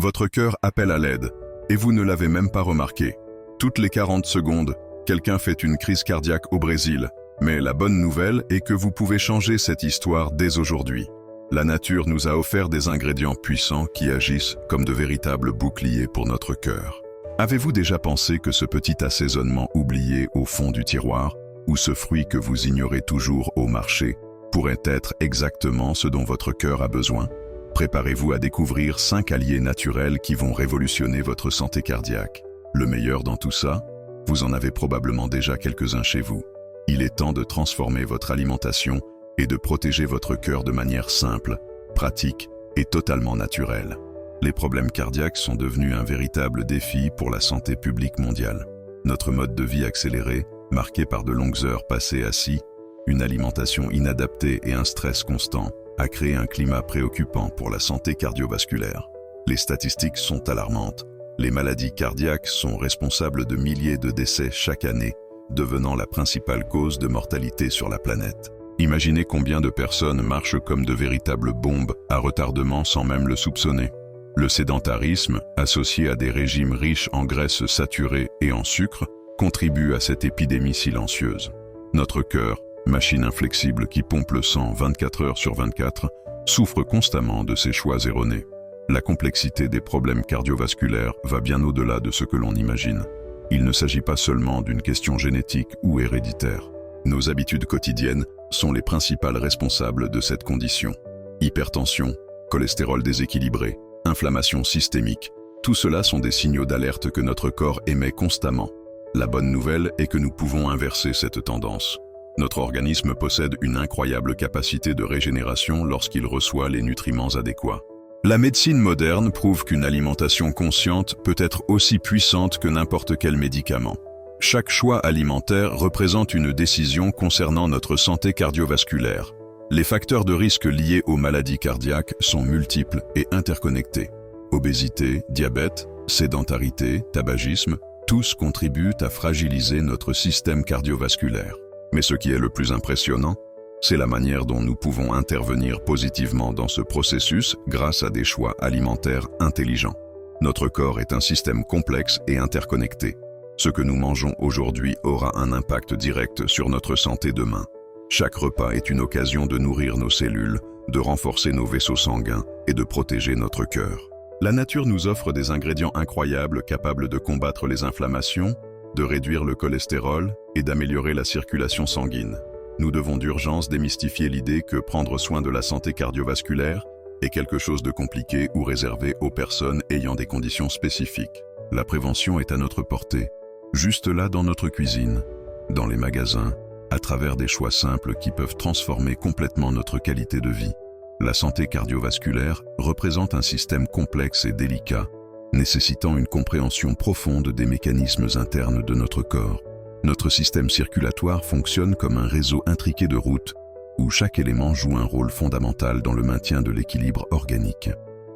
Votre cœur appelle à l'aide, et vous ne l'avez même pas remarqué. Toutes les 40 secondes, quelqu'un fait une crise cardiaque au Brésil. Mais la bonne nouvelle est que vous pouvez changer cette histoire dès aujourd'hui. La nature nous a offert des ingrédients puissants qui agissent comme de véritables boucliers pour notre cœur. Avez-vous déjà pensé que ce petit assaisonnement oublié au fond du tiroir, ou ce fruit que vous ignorez toujours au marché, pourrait être exactement ce dont votre cœur a besoin? Préparez-vous à découvrir 5 alliés naturels qui vont révolutionner votre santé cardiaque. Le meilleur dans tout ça, vous en avez probablement déjà quelques-uns chez vous. Il est temps de transformer votre alimentation et de protéger votre cœur de manière simple, pratique et totalement naturelle. Les problèmes cardiaques sont devenus un véritable défi pour la santé publique mondiale. Notre mode de vie accéléré, marqué par de longues heures passées assis, une alimentation inadaptée et un stress constant, a créé un climat préoccupant pour la santé cardiovasculaire. Les statistiques sont alarmantes. Les maladies cardiaques sont responsables de milliers de décès chaque année, devenant la principale cause de mortalité sur la planète. Imaginez combien de personnes marchent comme de véritables bombes à retardement sans même le soupçonner. Le sédentarisme, associé à des régimes riches en graisses saturées et en sucre, contribue à cette épidémie silencieuse. Notre cœur, machine inflexible qui pompe le sang 24 heures sur 24, souffre constamment de ces choix erronés. La complexité des problèmes cardiovasculaires va bien au-delà de ce que l'on imagine. Il ne s'agit pas seulement d'une question génétique ou héréditaire. Nos habitudes quotidiennes sont les principales responsables de cette condition. Hypertension, cholestérol déséquilibré, inflammation systémique, tout cela sont des signaux d'alerte que notre corps émet constamment. La bonne nouvelle est que nous pouvons inverser cette tendance. Notre organisme possède une incroyable capacité de régénération lorsqu'il reçoit les nutriments adéquats. La médecine moderne prouve qu'une alimentation consciente peut être aussi puissante que n'importe quel médicament. Chaque choix alimentaire représente une décision concernant notre santé cardiovasculaire. Les facteurs de risque liés aux maladies cardiaques sont multiples et interconnectés. Obésité, diabète, sédentarité, tabagisme, tous contribuent à fragiliser notre système cardiovasculaire. Mais ce qui est le plus impressionnant, c'est la manière dont nous pouvons intervenir positivement dans ce processus grâce à des choix alimentaires intelligents. Notre corps est un système complexe et interconnecté. Ce que nous mangeons aujourd'hui aura un impact direct sur notre santé demain. Chaque repas est une occasion de nourrir nos cellules, de renforcer nos vaisseaux sanguins et de protéger notre cœur. La nature nous offre des ingrédients incroyables capables de combattre les inflammations, de réduire le cholestérol et d'améliorer la circulation sanguine. Nous devons d'urgence démystifier l'idée que prendre soin de la santé cardiovasculaire est quelque chose de compliqué ou réservé aux personnes ayant des conditions spécifiques. La prévention est à notre portée, juste là dans notre cuisine, dans les magasins, à travers des choix simples qui peuvent transformer complètement notre qualité de vie. La santé cardiovasculaire représente un système complexe et délicat, nécessitant une compréhension profonde des mécanismes internes de notre corps. Notre système circulatoire fonctionne comme un réseau intriqué de routes, où chaque élément joue un rôle fondamental dans le maintien de l'équilibre organique.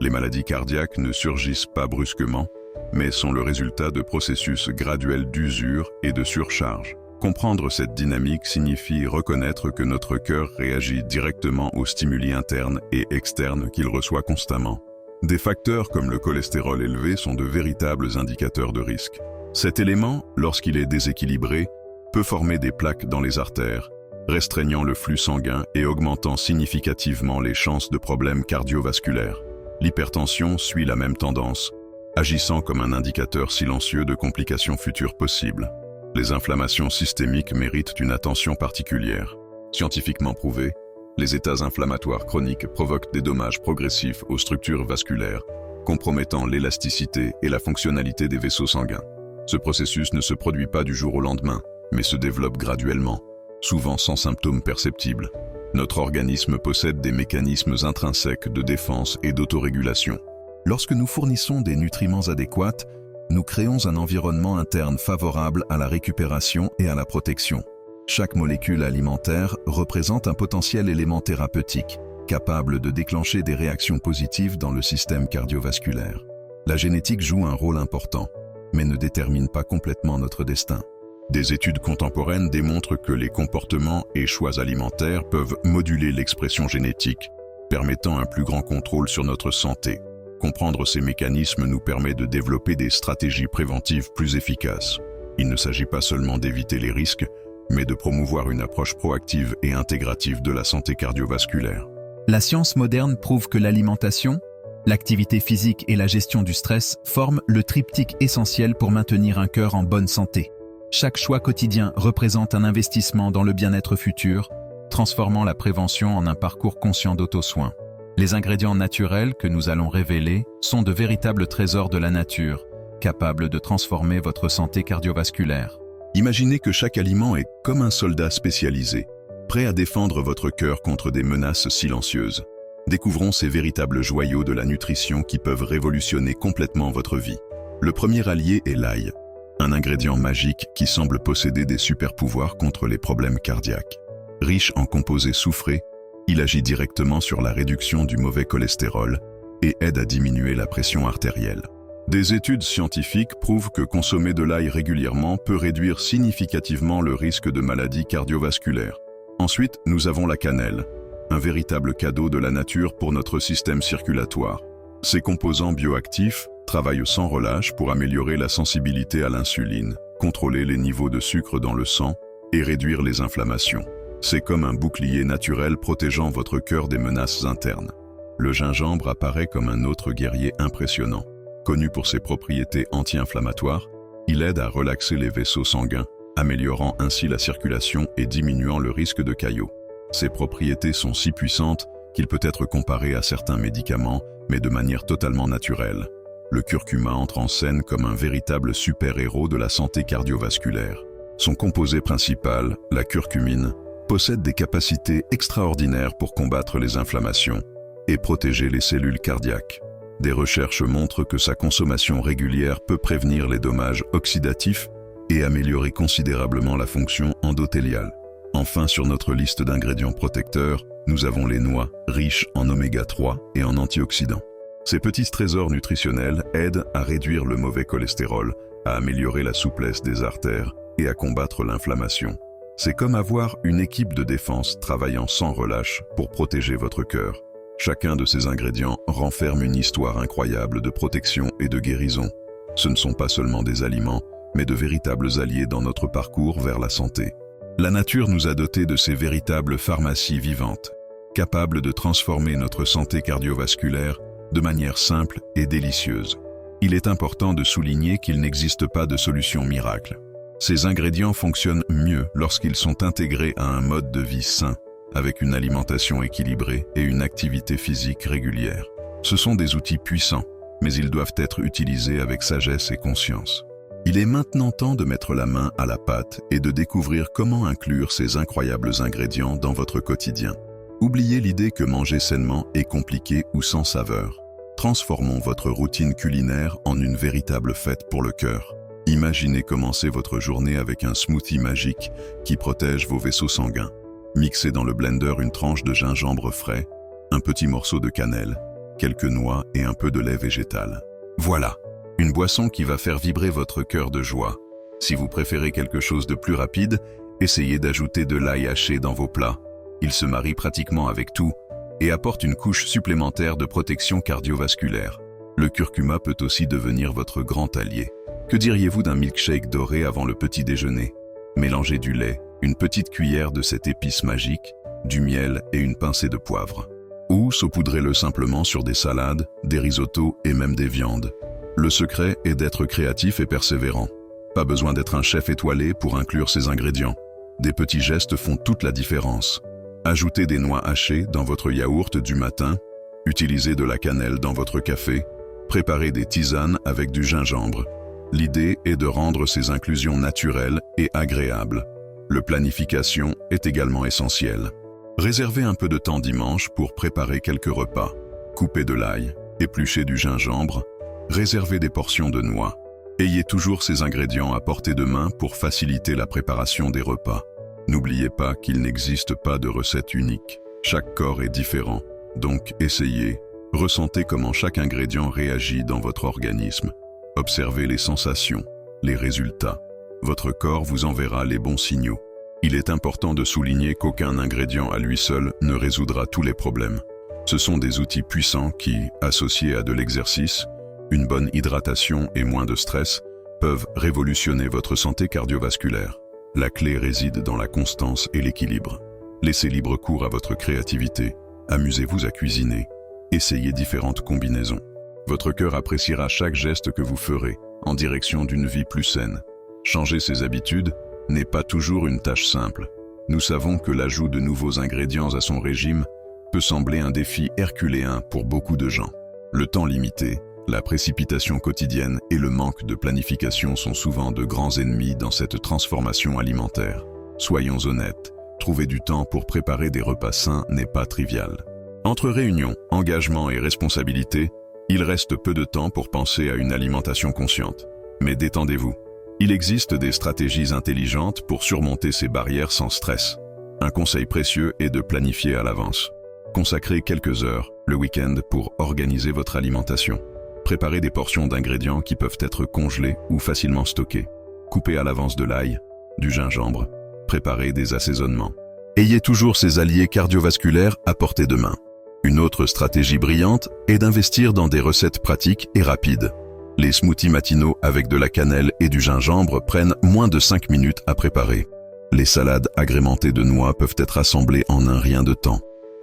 Les maladies cardiaques ne surgissent pas brusquement, mais sont le résultat de processus graduels d'usure et de surcharge. Comprendre cette dynamique signifie reconnaître que notre cœur réagit directement aux stimuli internes et externes qu'il reçoit constamment. Des facteurs comme le cholestérol élevé sont de véritables indicateurs de risque. Cet élément, lorsqu'il est déséquilibré, peut former des plaques dans les artères, restreignant le flux sanguin et augmentant significativement les chances de problèmes cardiovasculaires. L'hypertension suit la même tendance, agissant comme un indicateur silencieux de complications futures possibles. Les inflammations systémiques méritent une attention particulière. Scientifiquement prouvé, les états inflammatoires chroniques provoquent des dommages progressifs aux structures vasculaires, compromettant l'élasticité et la fonctionnalité des vaisseaux sanguins. Ce processus ne se produit pas du jour au lendemain, mais se développe graduellement, souvent sans symptômes perceptibles. Notre organisme possède des mécanismes intrinsèques de défense et d'autorégulation. Lorsque nous fournissons des nutriments adéquats, nous créons un environnement interne favorable à la récupération et à la protection. Chaque molécule alimentaire représente un potentiel élément thérapeutique, capable de déclencher des réactions positives dans le système cardiovasculaire. La génétique joue un rôle important, mais ne détermine pas complètement notre destin. Des études contemporaines démontrent que les comportements et choix alimentaires peuvent moduler l'expression génétique, permettant un plus grand contrôle sur notre santé. Comprendre ces mécanismes nous permet de développer des stratégies préventives plus efficaces. Il ne s'agit pas seulement d'éviter les risques, mais de promouvoir une approche proactive et intégrative de la santé cardiovasculaire. La science moderne prouve que l'alimentation, l'activité physique et la gestion du stress forment le triptyque essentiel pour maintenir un cœur en bonne santé. Chaque choix quotidien représente un investissement dans le bien-être futur, transformant la prévention en un parcours conscient d'auto-soin. Les ingrédients naturels que nous allons révéler sont de véritables trésors de la nature, capables de transformer votre santé cardiovasculaire. Imaginez que chaque aliment est comme un soldat spécialisé, prêt à défendre votre cœur contre des menaces silencieuses. Découvrons ces véritables joyaux de la nutrition qui peuvent révolutionner complètement votre vie. Le premier allié est l'ail, un ingrédient magique qui semble posséder des super-pouvoirs contre les problèmes cardiaques. Riche en composés soufrés, il agit directement sur la réduction du mauvais cholestérol et aide à diminuer la pression artérielle. Des études scientifiques prouvent que consommer de l'ail régulièrement peut réduire significativement le risque de maladies cardiovasculaires. Ensuite, nous avons la cannelle, un véritable cadeau de la nature pour notre système circulatoire. Ses composants bioactifs travaillent sans relâche pour améliorer la sensibilité à l'insuline, contrôler les niveaux de sucre dans le sang et réduire les inflammations. C'est comme un bouclier naturel protégeant votre cœur des menaces internes. Le gingembre apparaît comme un autre guerrier impressionnant. Connu pour ses propriétés anti-inflammatoires, il aide à relaxer les vaisseaux sanguins, améliorant ainsi la circulation et diminuant le risque de caillots. Ses propriétés sont si puissantes qu'il peut être comparé à certains médicaments, mais de manière totalement naturelle. Le curcuma entre en scène comme un véritable super-héros de la santé cardiovasculaire. Son composé principal, la curcumine, possède des capacités extraordinaires pour combattre les inflammations et protéger les cellules cardiaques. Des recherches montrent que sa consommation régulière peut prévenir les dommages oxydatifs et améliorer considérablement la fonction endothéliale. Enfin, sur notre liste d'ingrédients protecteurs, nous avons les noix, riches en oméga 3 et en antioxydants. Ces petits trésors nutritionnels aident à réduire le mauvais cholestérol, à améliorer la souplesse des artères et à combattre l'inflammation. C'est comme avoir une équipe de défense travaillant sans relâche pour protéger votre cœur. Chacun de ces ingrédients renferme une histoire incroyable de protection et de guérison. Ce ne sont pas seulement des aliments, mais de véritables alliés dans notre parcours vers la santé. La nature nous a dotés de ces véritables pharmacies vivantes, capables de transformer notre santé cardiovasculaire de manière simple et délicieuse. Il est important de souligner qu'il n'existe pas de solution miracle. Ces ingrédients fonctionnent mieux lorsqu'ils sont intégrés à un mode de vie sain, avec une alimentation équilibrée et une activité physique régulière. Ce sont des outils puissants, mais ils doivent être utilisés avec sagesse et conscience. Il est maintenant temps de mettre la main à la pâte et de découvrir comment inclure ces incroyables ingrédients dans votre quotidien. Oubliez l'idée que manger sainement est compliqué ou sans saveur. Transformons votre routine culinaire en une véritable fête pour le cœur. Imaginez commencer votre journée avec un smoothie magique qui protège vos vaisseaux sanguins. Mixez dans le blender une tranche de gingembre frais, un petit morceau de cannelle, quelques noix et un peu de lait végétal. Voilà, une boisson qui va faire vibrer votre cœur de joie. Si vous préférez quelque chose de plus rapide, essayez d'ajouter de l'ail haché dans vos plats. Il se marie pratiquement avec tout et apporte une couche supplémentaire de protection cardiovasculaire. Le curcuma peut aussi devenir votre grand allié. Que diriez-vous d'un milkshake doré avant le petit déjeuner? Mélangez du lait, une petite cuillère de cette épice magique, du miel et une pincée de poivre. Ou saupoudrez-le simplement sur des salades, des risottos et même des viandes. Le secret est d'être créatif et persévérant. Pas besoin d'être un chef étoilé pour inclure ces ingrédients. Des petits gestes font toute la différence. Ajoutez des noix hachées dans votre yaourt du matin, utilisez de la cannelle dans votre café, préparez des tisanes avec du gingembre. L'idée est de rendre ces inclusions naturelles et agréables. La planification est également essentielle. Réservez un peu de temps dimanche pour préparer quelques repas. Coupez de l'ail, épluchez du gingembre, réservez des portions de noix. Ayez toujours ces ingrédients à portée de main pour faciliter la préparation des repas. N'oubliez pas qu'il n'existe pas de recette unique. Chaque corps est différent, donc essayez, ressentez comment chaque ingrédient réagit dans votre organisme. Observez les sensations, les résultats. Votre corps vous enverra les bons signaux. Il est important de souligner qu'aucun ingrédient à lui seul ne résoudra tous les problèmes. Ce sont des outils puissants qui, associés à de l'exercice, une bonne hydratation et moins de stress, peuvent révolutionner votre santé cardiovasculaire. La clé réside dans la constance et l'équilibre. Laissez libre cours à votre créativité, amusez-vous à cuisiner, essayez différentes combinaisons. Votre cœur appréciera chaque geste que vous ferez en direction d'une vie plus saine. Changer ses habitudes n'est pas toujours une tâche simple. Nous savons que l'ajout de nouveaux ingrédients à son régime peut sembler un défi herculéen pour beaucoup de gens. Le temps limité, la précipitation quotidienne et le manque de planification sont souvent de grands ennemis dans cette transformation alimentaire. Soyons honnêtes, trouver du temps pour préparer des repas sains n'est pas trivial. Entre réunions, engagement et responsabilité, il reste peu de temps pour penser à une alimentation consciente. Mais détendez-vous. Il existe des stratégies intelligentes pour surmonter ces barrières sans stress. Un conseil précieux est de planifier à l'avance. Consacrez quelques heures, le week-end, pour organiser votre alimentation. Préparez des portions d'ingrédients qui peuvent être congelés ou facilement stockés. Coupez à l'avance de l'ail, du gingembre. Préparez des assaisonnements. Ayez toujours ces alliés cardiovasculaires à portée de main. Une autre stratégie brillante est d'investir dans des recettes pratiques et rapides. Les smoothies matinaux avec de la cannelle et du gingembre prennent moins de 5 minutes à préparer. Les salades agrémentées de noix peuvent être assemblées en un rien de temps.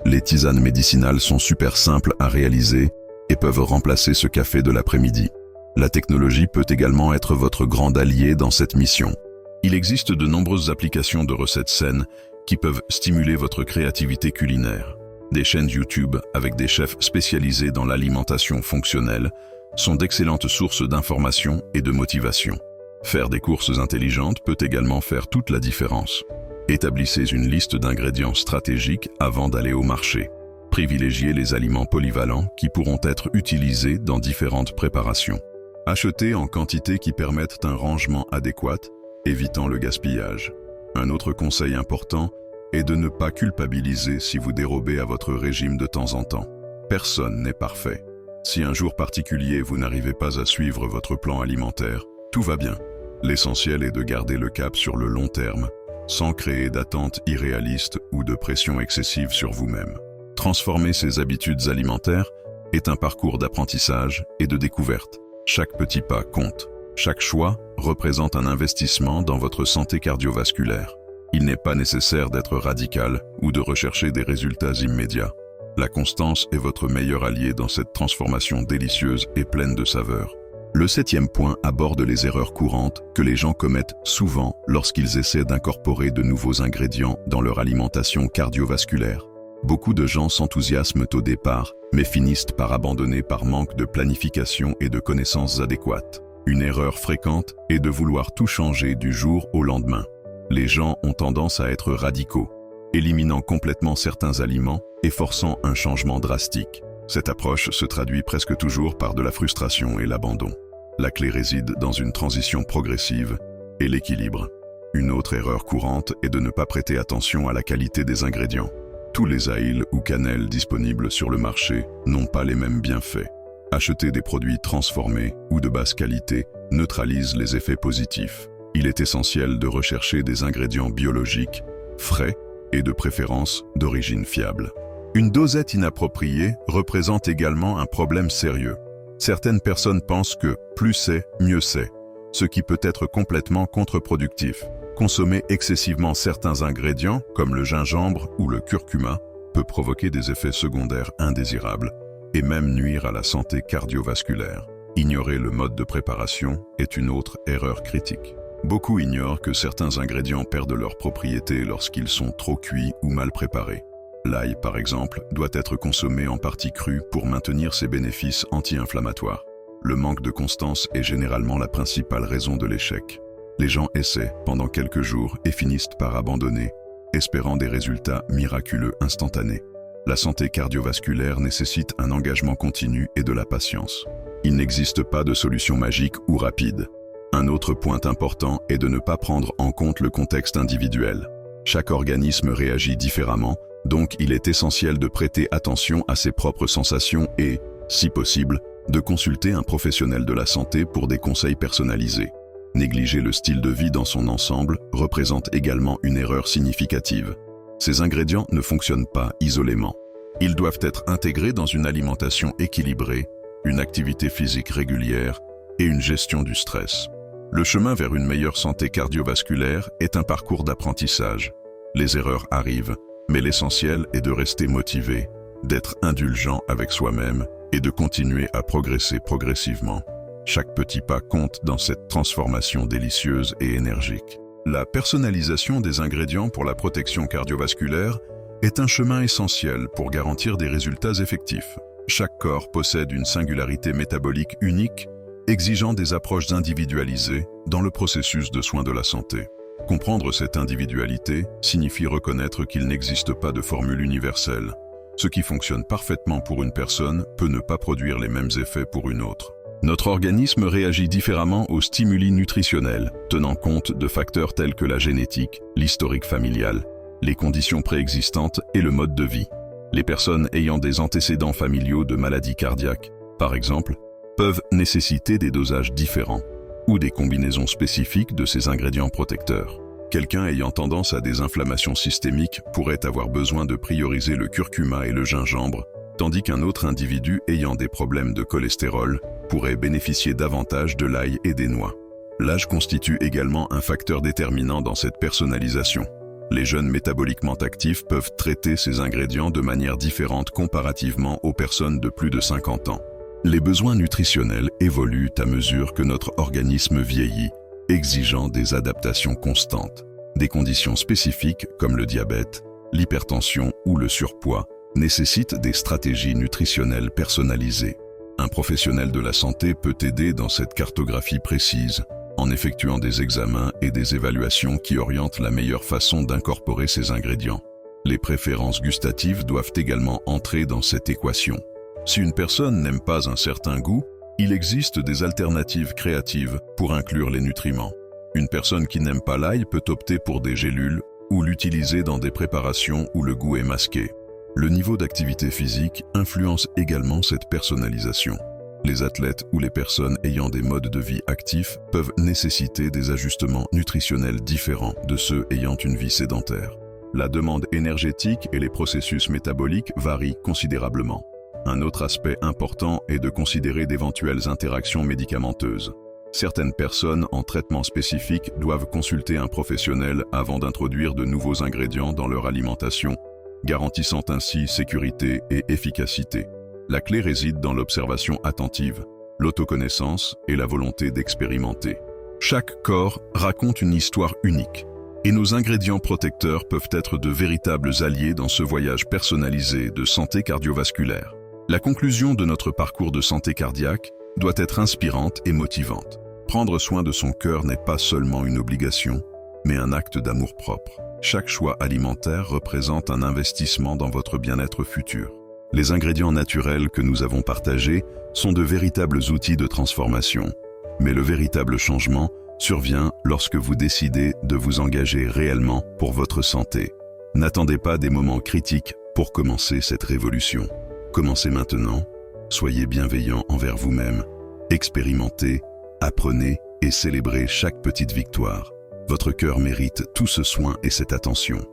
Les tisanes médicinales sont super simples à réaliser et peuvent remplacer ce café de l'après-midi. La technologie peut également être votre grand allié dans cette mission. Il existe de nombreuses applications de recettes saines qui peuvent stimuler votre créativité culinaire. Des chaînes YouTube avec des chefs spécialisés dans l'alimentation fonctionnelle sont d'excellentes sources d'information et de motivation. Faire des courses intelligentes peut également faire toute la différence. Établissez une liste d'ingrédients stratégiques avant d'aller au marché. Privilégiez les aliments polyvalents qui pourront être utilisés dans différentes préparations. Achetez en quantité qui permettent un rangement adéquat, évitant le gaspillage. Un autre conseil important est de ne pas culpabiliser si vous dérobez à votre régime de temps en temps. Personne n'est parfait. Si un jour particulier vous n'arrivez pas à suivre votre plan alimentaire, tout va bien. L'essentiel est de garder le cap sur le long terme, sans créer d'attentes irréalistes ou de pression excessive sur vous-même. Transformer ses habitudes alimentaires est un parcours d'apprentissage et de découverte. Chaque petit pas compte. Chaque choix représente un investissement dans votre santé cardiovasculaire. Il n'est pas nécessaire d'être radical ou de rechercher des résultats immédiats. La constance est votre meilleur allié dans cette transformation délicieuse et pleine de saveurs. Le 7e point aborde les erreurs courantes que les gens commettent souvent lorsqu'ils essaient d'incorporer de nouveaux ingrédients dans leur alimentation cardiovasculaire. Beaucoup de gens s'enthousiasment au départ, mais finissent par abandonner par manque de planification et de connaissances adéquates. Une erreur fréquente est de vouloir tout changer du jour au lendemain. Les gens ont tendance à être radicaux, éliminant complètement certains aliments et forçant un changement drastique. Cette approche se traduit presque toujours par de la frustration et l'abandon. La clé réside dans une transition progressive et l'équilibre. Une autre erreur courante est de ne pas prêter attention à la qualité des ingrédients. Tous les ails ou cannelles disponibles sur le marché n'ont pas les mêmes bienfaits. Acheter des produits transformés ou de basse qualité neutralise les effets positifs. Il est essentiel de rechercher des ingrédients biologiques, frais et de préférence d'origine fiable. Une dosette inappropriée représente également un problème sérieux. Certaines personnes pensent que plus c'est, mieux c'est, ce qui peut être complètement contre-productif. Consommer excessivement certains ingrédients, comme le gingembre ou le curcuma, peut provoquer des effets secondaires indésirables et même nuire à la santé cardiovasculaire. Ignorer le mode de préparation est une autre erreur critique. Beaucoup ignorent que certains ingrédients perdent leurs propriétés lorsqu'ils sont trop cuits ou mal préparés. L'ail, par exemple, doit être consommé en partie crue pour maintenir ses bénéfices anti-inflammatoires. Le manque de constance est généralement la principale raison de l'échec. Les gens essaient pendant quelques jours et finissent par abandonner, espérant des résultats miraculeux instantanés. La santé cardiovasculaire nécessite un engagement continu et de la patience. Il n'existe pas de solution magique ou rapide. Un autre point important est de ne pas prendre en compte le contexte individuel. Chaque organisme réagit différemment, donc il est essentiel de prêter attention à ses propres sensations et, si possible, de consulter un professionnel de la santé pour des conseils personnalisés. Négliger le style de vie dans son ensemble représente également une erreur significative. Ces ingrédients ne fonctionnent pas isolément. Ils doivent être intégrés dans une alimentation équilibrée, une activité physique régulière et une gestion du stress. Le chemin vers une meilleure santé cardiovasculaire est un parcours d'apprentissage. Les erreurs arrivent, mais l'essentiel est de rester motivé, d'être indulgent avec soi-même et de continuer à progresser progressivement. Chaque petit pas compte dans cette transformation délicieuse et énergique. La personnalisation des ingrédients pour la protection cardiovasculaire est un chemin essentiel pour garantir des résultats effectifs. Chaque corps possède une singularité métabolique unique, exigeant des approches individualisées dans le processus de soins de la santé. Comprendre cette individualité signifie reconnaître qu'il n'existe pas de formule universelle. Ce qui fonctionne parfaitement pour une personne peut ne pas produire les mêmes effets pour une autre. Notre organisme réagit différemment aux stimuli nutritionnels, tenant compte de facteurs tels que la génétique, l'historique familial, les conditions préexistantes et le mode de vie. Les personnes ayant des antécédents familiaux de maladies cardiaques, par exemple, peuvent nécessiter des dosages différents ou des combinaisons spécifiques de ces ingrédients protecteurs. Quelqu'un ayant tendance à des inflammations systémiques pourrait avoir besoin de prioriser le curcuma et le gingembre, tandis qu'un autre individu ayant des problèmes de cholestérol pourrait bénéficier davantage de l'ail et des noix. L'âge constitue également un facteur déterminant dans cette personnalisation. Les jeunes métaboliquement actifs peuvent traiter ces ingrédients de manière différente comparativement aux personnes de plus de 50 ans. Les besoins nutritionnels évoluent à mesure que notre organisme vieillit, exigeant des adaptations constantes. Des conditions spécifiques comme le diabète, l'hypertension ou le surpoids nécessitent des stratégies nutritionnelles personnalisées. Un professionnel de la santé peut aider dans cette cartographie précise, en effectuant des examens et des évaluations qui orientent la meilleure façon d'incorporer ces ingrédients. Les préférences gustatives doivent également entrer dans cette équation. Si une personne n'aime pas un certain goût, il existe des alternatives créatives pour inclure les nutriments. Une personne qui n'aime pas l'ail peut opter pour des gélules ou l'utiliser dans des préparations où le goût est masqué. Le niveau d'activité physique influence également cette personnalisation. Les athlètes ou les personnes ayant des modes de vie actifs peuvent nécessiter des ajustements nutritionnels différents de ceux ayant une vie sédentaire. La demande énergétique et les processus métaboliques varient considérablement. Un autre aspect important est de considérer d'éventuelles interactions médicamenteuses. Certaines personnes en traitement spécifique doivent consulter un professionnel avant d'introduire de nouveaux ingrédients dans leur alimentation, garantissant ainsi sécurité et efficacité. La clé réside dans l'observation attentive, l'autoconnaissance et la volonté d'expérimenter. Chaque corps raconte une histoire unique, et nos ingrédients protecteurs peuvent être de véritables alliés dans ce voyage personnalisé de santé cardiovasculaire. La conclusion de notre parcours de santé cardiaque doit être inspirante et motivante. Prendre soin de son cœur n'est pas seulement une obligation, mais un acte d'amour-propre. Chaque choix alimentaire représente un investissement dans votre bien-être futur. Les ingrédients naturels que nous avons partagés sont de véritables outils de transformation. Mais le véritable changement survient lorsque vous décidez de vous engager réellement pour votre santé. N'attendez pas des moments critiques pour commencer cette révolution. Commencez maintenant, soyez bienveillant envers vous-même, expérimentez, apprenez et célébrez chaque petite victoire. Votre cœur mérite tout ce soin et cette attention.